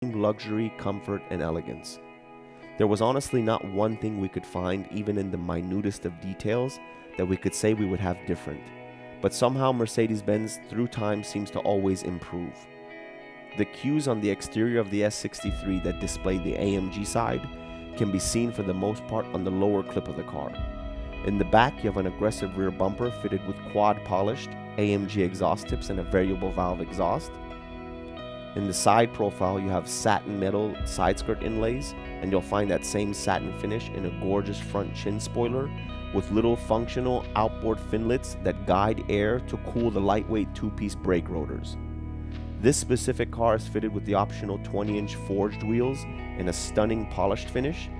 luxury, comfort, and elegance. There was honestly not one thing we could find, even in the minutest of details, that we could say we would have different. But somehow Mercedes-Benz through time seems to always improve. The cues on the exterior of the S63 that display the AMG side can be seen for the most part on the lower clip of the car. In the back, you have an aggressive rear bumper fitted with quad polished AMG exhaust tips and a variable valve exhaust. In the side profile, you have satin metal side skirt inlays, and you'll find that same satin finish in a gorgeous front chin spoiler with little functional outboard finlets that guide air to cool the lightweight two-piece brake rotors. This specific car is fitted with the optional 20-inch forged wheels in a stunning polished finish,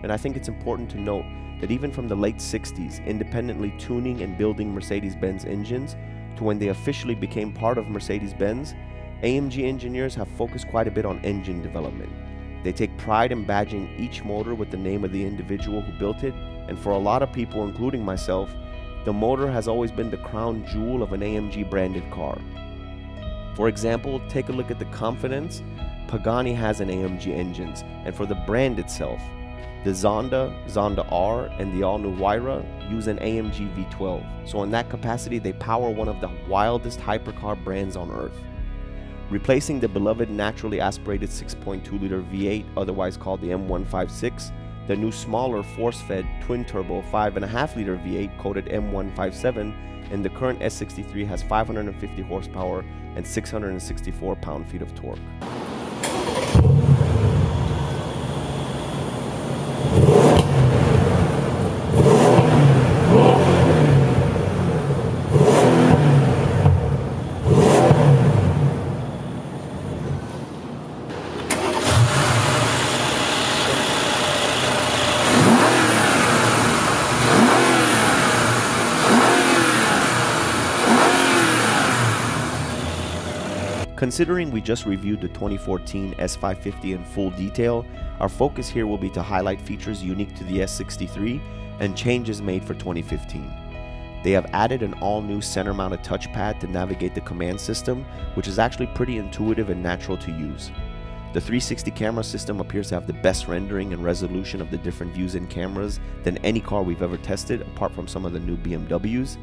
and I think it's important to note that even from the late 60s, independently tuning and building Mercedes-Benz engines to when they officially became part of Mercedes-Benz, AMG engineers have focused quite a bit on engine development. They take pride in badging each motor with the name of the individual who built it, and for a lot of people, including myself, the motor has always been the crown jewel of an AMG branded car. For example, take a look at the Confidence. Pagani has an AMG engines, and for the brand itself, the Zonda, Zonda R, and the all-new Huayra use an AMG V12, so in that capacity they power one of the wildest hypercar brands on earth. Replacing the beloved naturally aspirated 6.2-liter V8, otherwise called the M156, the new smaller force-fed twin-turbo 5.5-liter V8 coated M157 in the current S63 has 550 horsepower and 664 pound-feet of torque. Considering we just reviewed the 2014 S550 in full detail, our focus here will be to highlight features unique to the S63 and changes made for 2015. They have added an all-new center-mounted touchpad to navigate the command system, which is actually pretty intuitive and natural to use. The 360 camera system appears to have the best rendering and resolution of the different views and cameras than any car we've ever tested, apart from some of the new BMWs.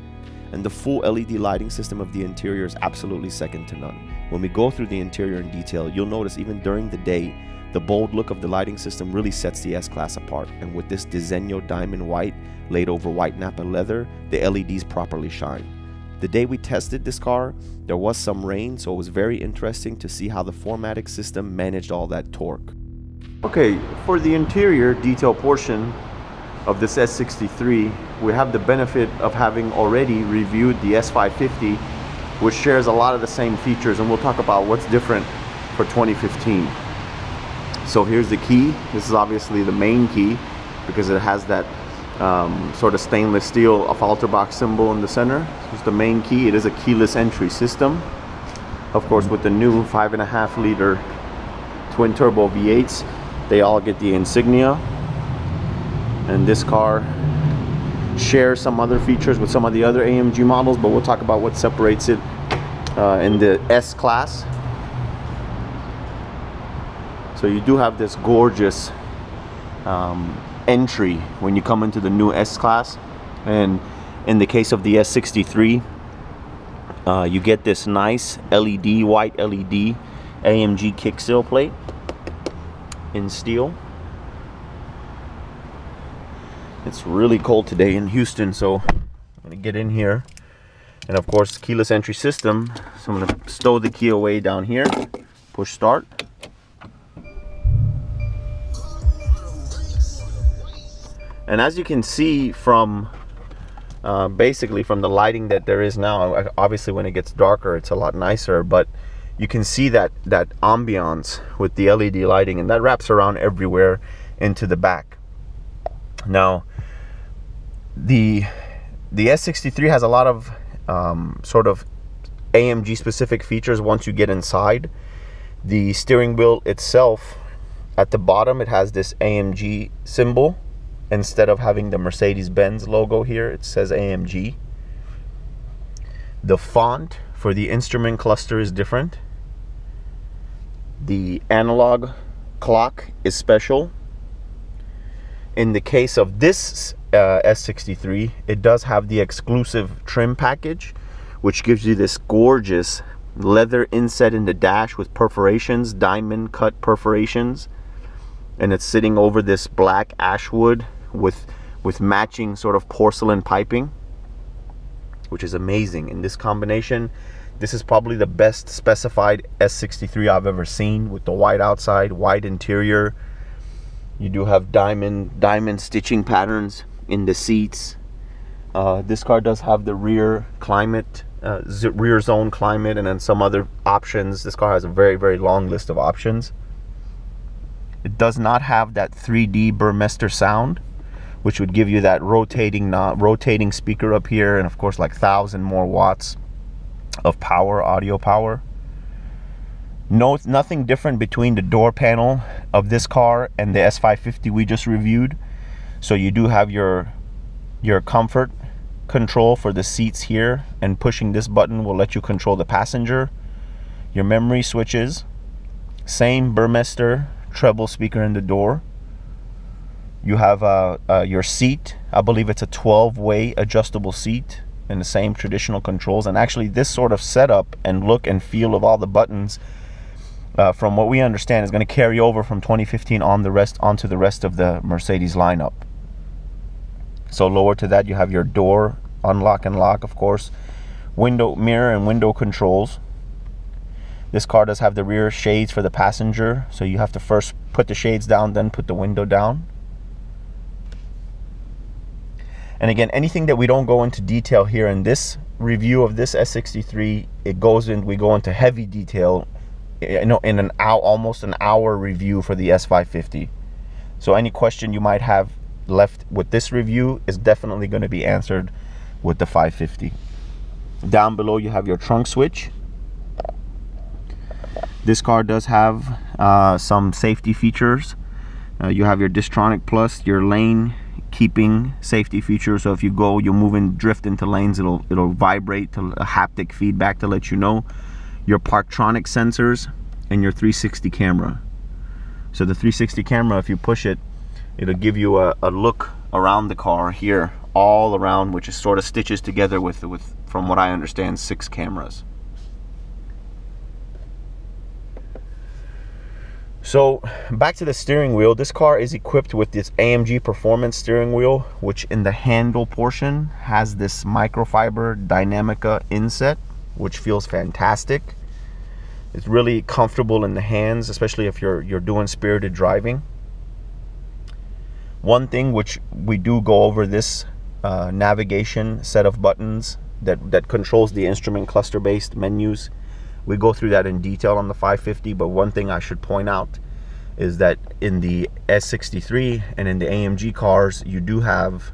And the full LED lighting system of the interior is absolutely second to none. When we go through the interior in detail, you'll notice even during the day, the bold look of the lighting system really sets the S-Class apart, and with this Diseño diamond white laid over white Nappa leather, the LEDs properly shine. The day we tested this car, there was some rain, so it was very interesting to see how the 4MATIC system managed all that torque. Okay, for the interior detail portion of this S63, we have the benefit of having already reviewed the S550, which shares a lot of the same features, and we'll talk about what's different for 2015. So here's the key. This is obviously the main key because it has that sort of stainless steel Falterbach symbol in the center. This is the main key. It is a keyless entry system. Of course, with the new 5.5-liter twin turbo V8s, they all get the insignia. And this car shares some other features with some of the other AMG models, but we'll talk about what separates it in the S-Class. So you do have this gorgeous entry when you come into the new S-Class, and in the case of the S63, you get this nice LED, white LED AMG kicksteel plate in steel. It's really cold today in Houston, so I'm gonna get in here, and of course keyless entry system, so I'm gonna stow the key away down here, push start. And as you can see from basically from the lighting that there is now, obviously when it gets darker it's a lot nicer, but you can see that ambiance with the LED lighting, and that wraps around everywhere into the back. Now the S63 has a lot of sort of AMG specific features once you get inside. The steering wheel itself, at the bottom it has this AMG symbol. Instead of having the Mercedes-Benz logo here, it says AMG. The font for the instrument cluster is different. the analog clock is special. In the case of this S63, it does have the exclusive trim package, which gives you this gorgeous leather inset in the dash with perforations, diamond cut perforations, and it's sitting over this black ash wood with matching sort of porcelain piping, which is amazing. In this combination, this is probably the best specified S63 I've ever seen, with the white outside, white interior. You do have diamond stitching patterns in the seats. This car does have the rear climate, rear zone climate, and then some other options. This car has a very, very long list of options. It does not have that 3D Burmester sound, which would give you that rotating speaker up here, and of course like 1,000 more watts of power, audio power. Nothing different between the door panel of this car and the S550 we just reviewed. So you do have your comfort control for the seats here, and pushing this button will let you control the passenger. Your memory switches, same Burmester treble speaker in the door. You have your seat. I believe it's a 12-way adjustable seat, and the same traditional controls. And actually this sort of setup and look and feel of all the buttons, from what we understand, is going to carry over from 2015 onto the rest of the Mercedes lineup. So lower to that, you have your door unlock and lock, of course, window mirror and window controls. This car does have the rear shades for the passenger, so you have to first put the shades down, then put the window down. And again, anything that we don't go into detail here in this review of this S63, we go into heavy detail in an hour, almost an hour review for the S550. So any question you might have left with this review is definitely going to be answered with the 550. Down below you have your trunk switch. This car does have some safety features. You have your Distronic Plus, your lane keeping safety feature. So if you drift into lanes, it'll vibrate to a haptic feedback to let you know. Your Parktronic sensors and your 360 camera. So the 360 camera, if you push it, it'll give you a look around the car here, all around, which is sort of stitches together with from what I understand, 6 cameras. So back to the steering wheel. This car is equipped with this AMG Performance steering wheel, which in the handle portion has this microfiber Dynamica inset, which feels fantastic. It's really comfortable in the hands, especially if you're doing spirited driving. One thing which we do go over, this navigation set of buttons that controls the instrument cluster based menus. We go through that in detail on the 550, but one thing I should point out is that in the S63 and in the AMG cars, you do have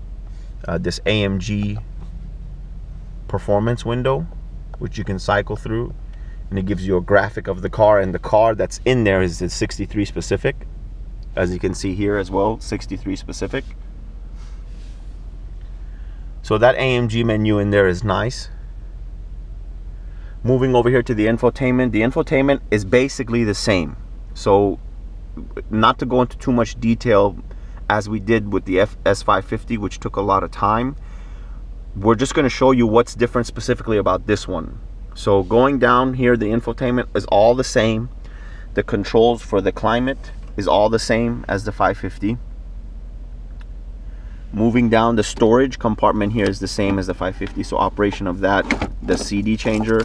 this AMG performance window, which you can cycle through, and it gives you a graphic of the car, and the car that's in there is 63 specific, as you can see here as well, 63 specific. So that AMG menu in there is nice. Moving over here to the infotainment is basically the same. So not to go into too much detail as we did with the S550, which took a lot of time, we're just going to show you what's different specifically about this one. So going down here, the infotainment is all the same. The controls for the climate is all the same as the 550. Moving down, the storage compartment here is the same as the 550, so operation of that, the CD changer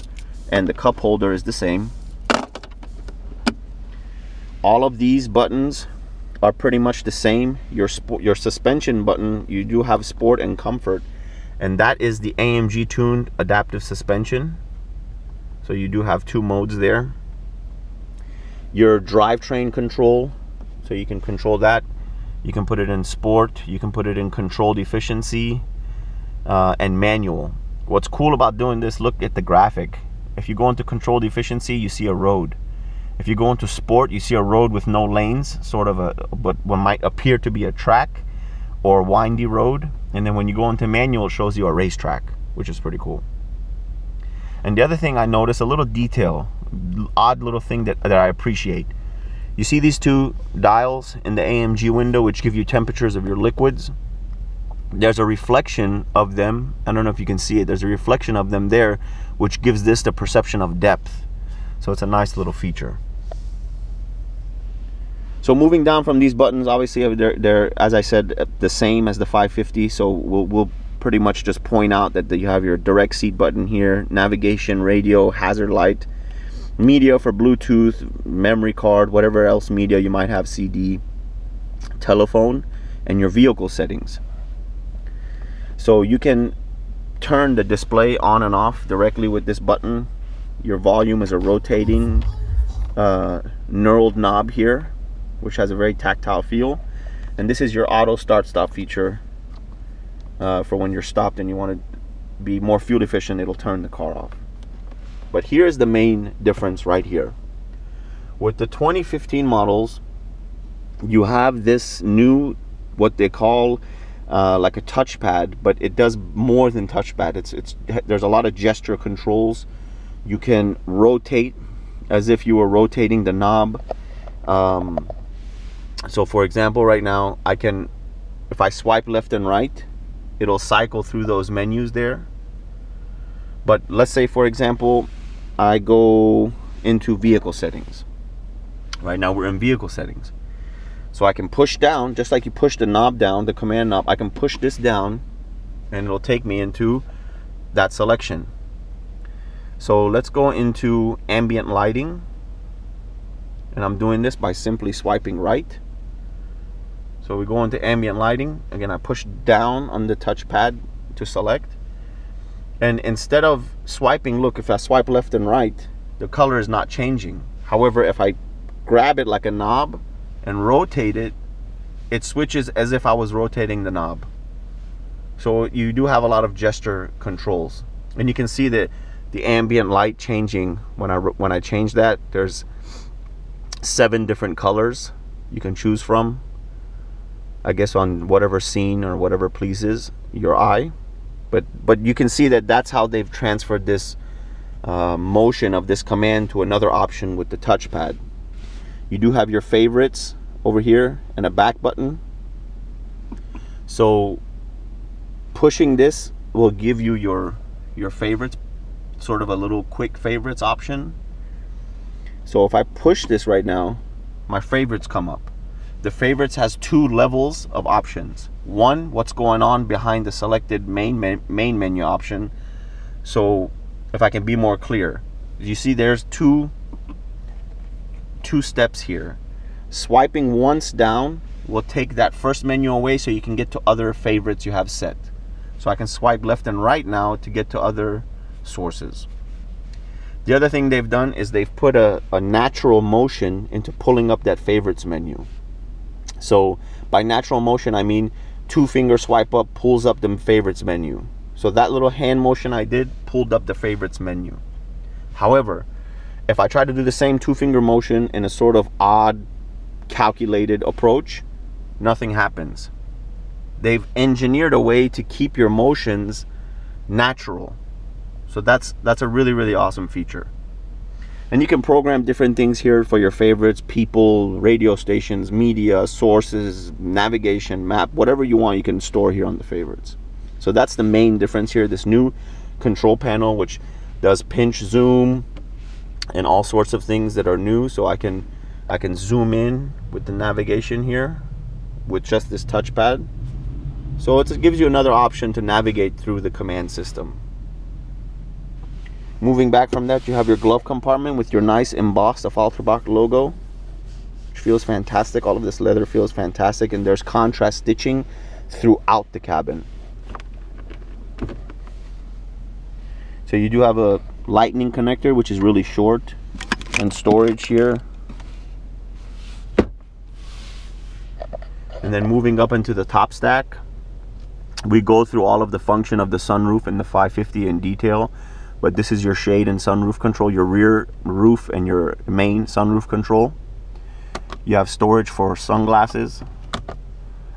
and the cup holder is the same. All of these buttons are pretty much the same. Your suspension button, you do have sport and comfort, and that is the AMG tuned adaptive suspension. So you do have 2 modes there. Your drivetrain control, so you can control that. You can put it in sport, you can put it in controlled efficiency, and manual. What's cool about doing this, look at the graphic. If you go into controlled efficiency, you see a road. If you go into sport, you see a road with no lanes, sort of but what might appear to be a track or a windy road. And then when you go into manual, it shows you a racetrack, which is pretty cool. And the other thing I noticed, a little detail, odd little thing that I appreciate. You see these two dials in the AMG window which give you temperatures of your liquids? There's a reflection of them. I don't know if you can see it. There's a reflection of them there, which gives this the perception of depth. So it's a nice little feature. So moving down from these buttons, obviously they're as I said, the same as the 550. So we'll pretty much just point out that you have your direct seat button here, navigation, radio, hazard light, media for Bluetooth, memory card, whatever else media you might have, CD, telephone, and your vehicle settings. So you can turn the display on and off directly with this button. Your volume is a rotating knurled knob here, which has a very tactile feel. And this is your auto start stop feature for when you're stopped and you want to be more fuel efficient, it'll turn the car off. But here's the main difference right here. With the 2015 models, you have this new, what they call like a touchpad, but it does more than touchpad. There's a lot of gesture controls. You can rotate as if you were rotating the knob. So for example, right now I can, if I swipe left and right, it'll cycle through those menus there. But let's say for example I go into vehicle settings. Right now we're in vehicle settings. So I can push down, just like you push the knob down, the command knob, I can push this down and it'll take me into that selection. So let's go into ambient lighting. And I'm doing this by simply swiping right. So we go into ambient lighting. Again, I push down on the touchpad to select. And instead of swiping, look, if I swipe left and right, the color is not changing. However, if I grab it like a knob and rotate it, it switches as if I was rotating the knob. So you do have a lot of gesture controls. And you can see that the ambient light changing when I change that. There's 7 different colors you can choose from, I guess on whatever scene or whatever pleases your eye. But you can see that that's how they've transferred this motion of this command to another option with the touchpad. You do have your favorites over here and a back button. So pushing this will give you your favorites, sort of a little quick favorites option. So if I push this right now, my favorites come up. The favorites has 2 levels of options. One, what's going on behind the selected main menu option. So if I can be more clear, you see there's two steps here. Swiping once down will take that first menu away so you can get to other favorites you have set. So I can swipe left and right now to get to other sources. The other thing they've done is they've put a natural motion into pulling up that favorites menu. So by natural motion, I mean 2-finger swipe up pulls up the favorites menu. So that little hand motion I did pulled up the favorites menu. However, if I try to do the same 2-finger motion in a sort of odd calculated approach, nothing happens. They've engineered a way to keep your motions natural. So that's a really, really awesome feature. And you can program different things here for your favorites, people, radio stations, media, sources, navigation, map, whatever you want you can store here on the favorites. So that's the main difference here. This new control panel, which does pinch zoom and all sorts of things that are new. So I can zoom in with the navigation here with just this touchpad. So it gives you another option to navigate through the command system. Moving back from that, you have your glove compartment with your nice embossed Affalterbach logo, which feels fantastic. All of this leather feels fantastic, and there's contrast stitching throughout the cabin. So you do have a lightning connector, which is really short, and storage here. And then moving up into the top stack, we go through all of the function of the sunroof and the 550 in detail. But this is your shade and sunroof control, your rear roof and your main sunroof control. You have storage for sunglasses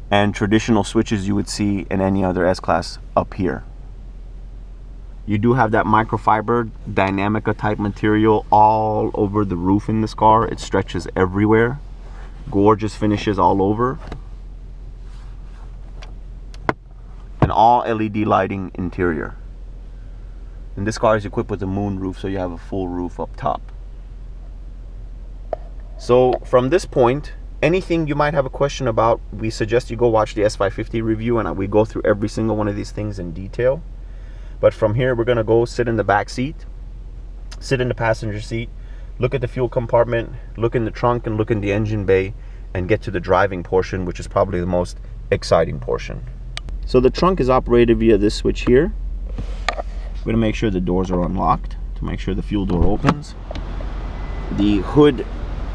and traditional switches you would see in any other S-Class up here. You do have that microfiber Dynamica type material all over the roof in this car. It stretches everywhere. Gorgeous finishes all over. And all LED lighting interior. And this car is equipped with a moon roof, so you have a full roof up top. So from this point, anything you might have a question about, we suggest you go watch the S550 review, and we go through every single one of these things in detail. But from here, we're gonna go sit in the back seat, sit in the passenger seat, look at the fuel compartment, look in the trunk, and look in the engine bay, and get to the driving portion, which is probably the most exciting portion. So the trunk is operated via this switch here. We're gonna make sure the doors are unlocked to make sure the fuel door opens. The hood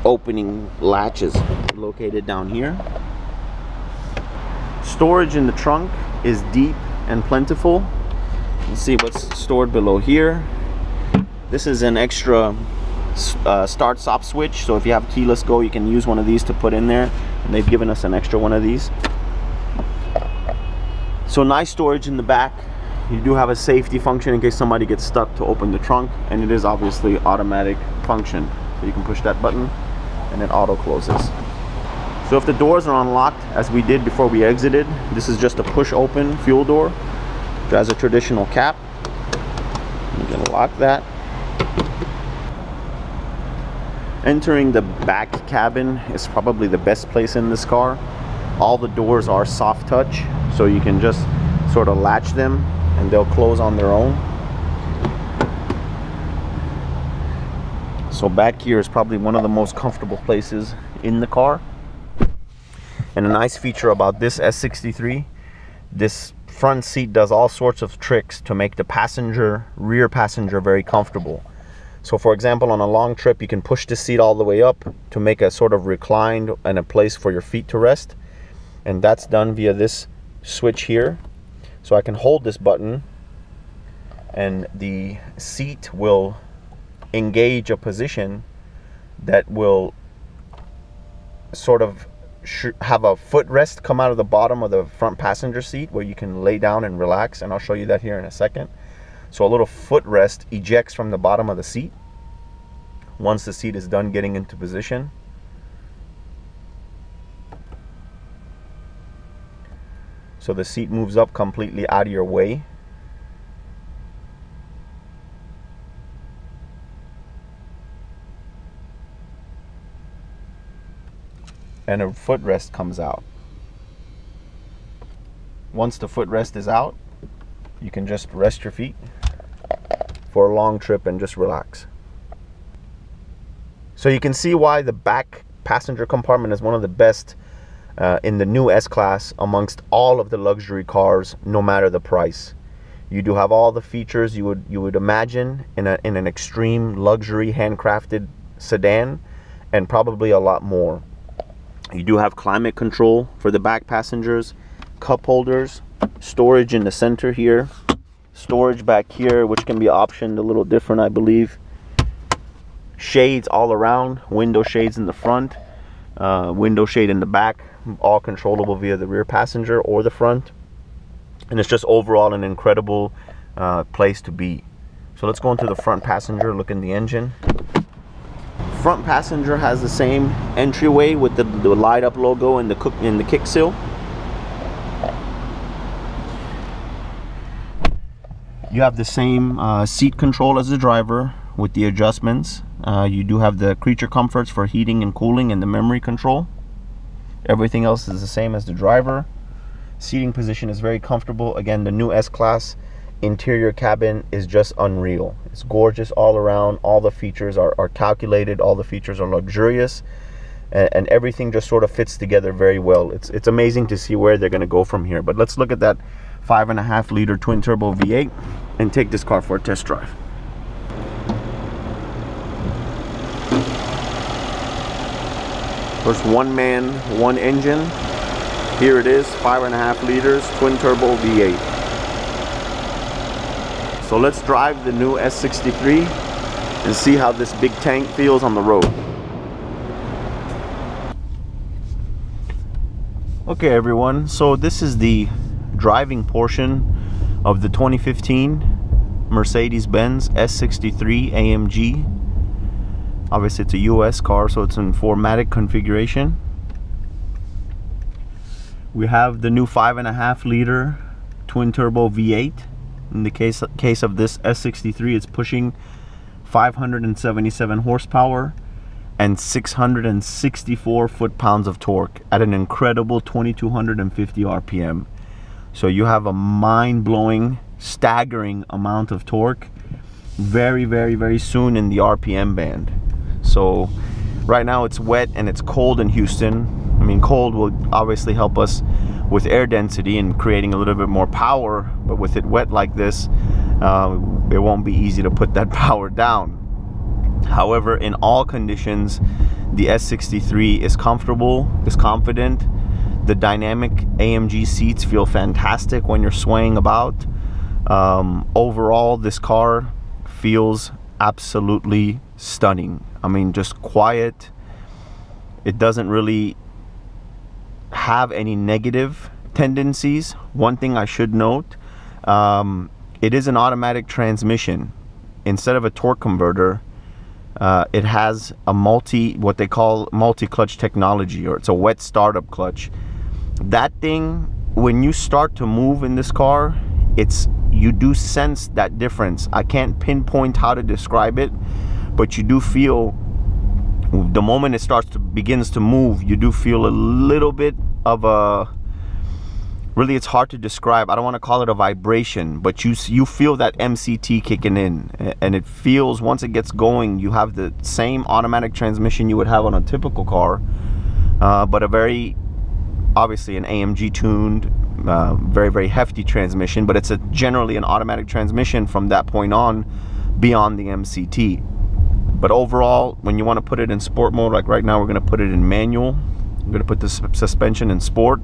opening latch is located down here. Storage in the trunk is deep and plentiful. Let's see what's stored below here. This is an extra start-stop switch, so if you have keyless go, you can use one of these to put in there, and they've given us an extra one of these. So nice storage in the back. You do have a safety function in case somebody gets stuck to open the trunk, and it is obviously automatic function, so you can push that button and it auto closes. So if the doors are unlocked, as we did before we exited, this is just a push open fuel door. It has a traditional cap. You can lock that. Entering the back cabin is probably the best place in this car. All the doors are soft touch, so you can just sort of latch them and they'll close on their own. So back here is probably one of the most comfortable places in the car. And a nice feature about this S63, this front seat does all sorts of tricks to make the rear passenger very comfortable. So for example, on a long trip, you can push the seat all the way up to make a sort of reclined and a place for your feet to rest. And that's done via this switch here. So I can hold this button and the seat will engage a position that will sort of have a footrest come out of the bottom of the front passenger seat where you can lay down and relax, and I'll show you that here in a second. So a little footrest ejects from the bottom of the seat once the seat is done getting into position. So the seat moves up completely out of your way. And a footrest comes out. Once the footrest is out, you can just rest your feet for a long trip and just relax. So you can see why the back passenger compartment is one of the best in the new S-Class amongst all of the luxury cars, no matter the price. You do have all the features you would imagine in an extreme luxury handcrafted sedan, and probably a lot more. You do have climate control for the back passengers, cup holders, storage in the center here, storage back here, which can be optioned a little different, I believe. Shades all around, window shades in the front, window shade in the back, all controllable via the rear passenger or the front. And it's just overall an incredible place to be. So let's go into the front passenger, look in the engine. Front passenger has the same entryway with the light up logo and the kick seal. You have the same seat control as the driver with the adjustments. You do have the creature comforts for heating and cooling and the memory control. Everything else is the same as the driver. Seating position is very comfortable. Again, the new S-Class interior cabin is just unreal. It's gorgeous all around. All the features are calculated. All the features are luxurious, and everything just sort of fits together very well. It's amazing to see where they're going to go from here. But let's look at that 5.5 liter twin turbo V8 and take this car for a test drive. First, one man, one engine. Here it is, 5.5 liters, twin turbo V8. So let's drive the new S63 and see how this big tank feels on the road. Okay everyone, so this is the driving portion of the 2015 Mercedes-Benz S63 AMG. Obviously it's a US car, so it's in 4MATIC configuration. we have the new 5.5 liter twin turbo V8. In the case of this S63, it's pushing 577 horsepower and 664 foot-pounds of torque at an incredible 2250 RPM. So you have a mind-blowing, staggering amount of torque very, very, very soon in the RPM band. So right now it's wet and it's cold in Houston. I mean, cold will obviously help us with air density and creating a little bit more power, but with it wet like this, it won't be easy to put that power down. However, in all conditions, the S63 is comfortable, is confident. The dynamic AMG seats feel fantastic when you're swaying about. Overall, this car feels absolutely stunning. I mean, just quiet. It doesn't really have any negative tendencies. One thing I should note, it is an automatic transmission. Instead of a torque converter, it has a what they call multi-clutch technology, or it's a wet startup clutch. That thing, when you start to move in this car, you do sense that difference. I can't pinpoint how to describe it, but you do feel, the moment it begins to move, you do feel a little bit of a, really it's hard to describe. I don't want to call it a vibration, but you feel that MCT kicking in, and it feels, once it gets going, you have the same automatic transmission you would have on a typical car, but a very, obviously an AMG tuned, very, very hefty transmission, but it's generally an automatic transmission from that point on, beyond the MCT. But overall, when you want to put it in sport mode, like right now we're going to put it in manual, I'm going to put the suspension in sport,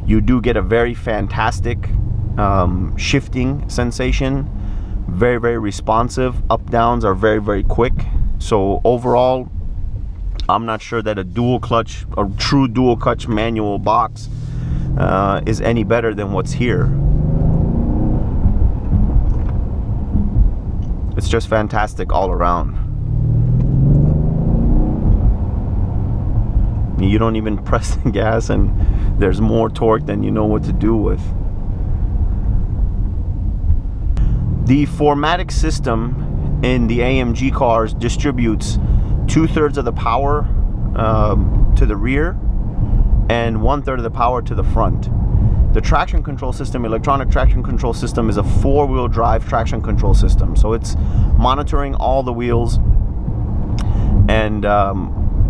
you do get a very fantastic shifting sensation, very, very responsive. Up downs are very, very quick. So overall, I'm not sure that a true dual clutch manual box is any better than what's here. It's just fantastic all around. You don't even press the gas and there's more torque than you know what to do with. The 4MATIC system in the AMG cars distributes 2/3 of the power to the rear and 1/3 of the power to the front. The traction control system, electronic traction control system, is a 4-wheel drive traction control system. So it's monitoring all the wheels and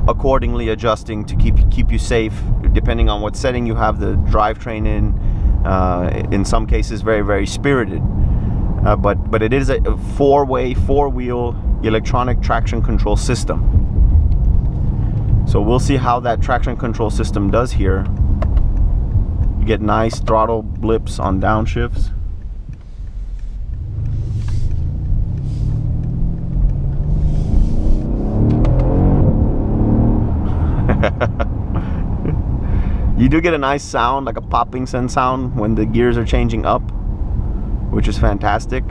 accordingly adjusting to keep you safe, depending on what setting you have the drivetrain in some cases very, very spirited, but it is a 4-wheel electronic traction control system. So we'll see how that traction control system does here. You get nice throttle blips on downshifts. You do get a nice sound, like a popping sense sound, when the gears are changing up, which is fantastic.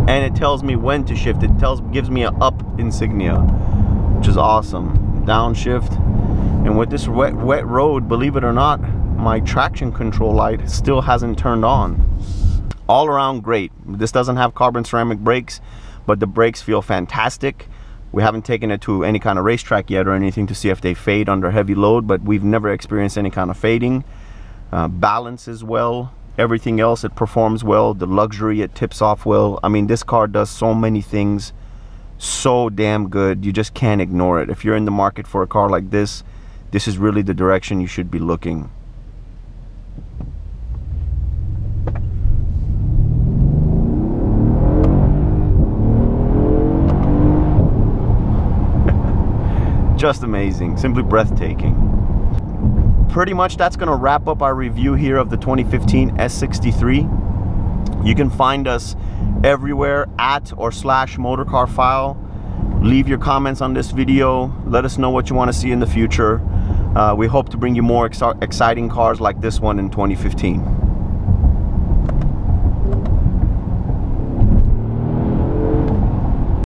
And it tells me when to shift. It gives me an up insignia, which is awesome. Downshift. And with this wet road, believe it or not, my traction control light still hasn't turned on. All around great. This doesn't have carbon ceramic brakes, but the brakes feel fantastic. We haven't taken it to any kind of racetrack yet or anything to see if they fade under heavy load, but we've never experienced any kind of fading. Balances well. Everything else, it performs well. The luxury, it tips off well. I mean, this car does so many things so damn good, you just can't ignore it. If you're in the market for a car like this, this is really the direction you should be looking. Just amazing, simply breathtaking. Pretty much that's gonna wrap up our review here of the 2015 S63. You can find us everywhere at or /motorcarfile. Leave your comments on this video. Let us know what you want to see in the future. We hope to bring you more exciting cars like this one in 2015.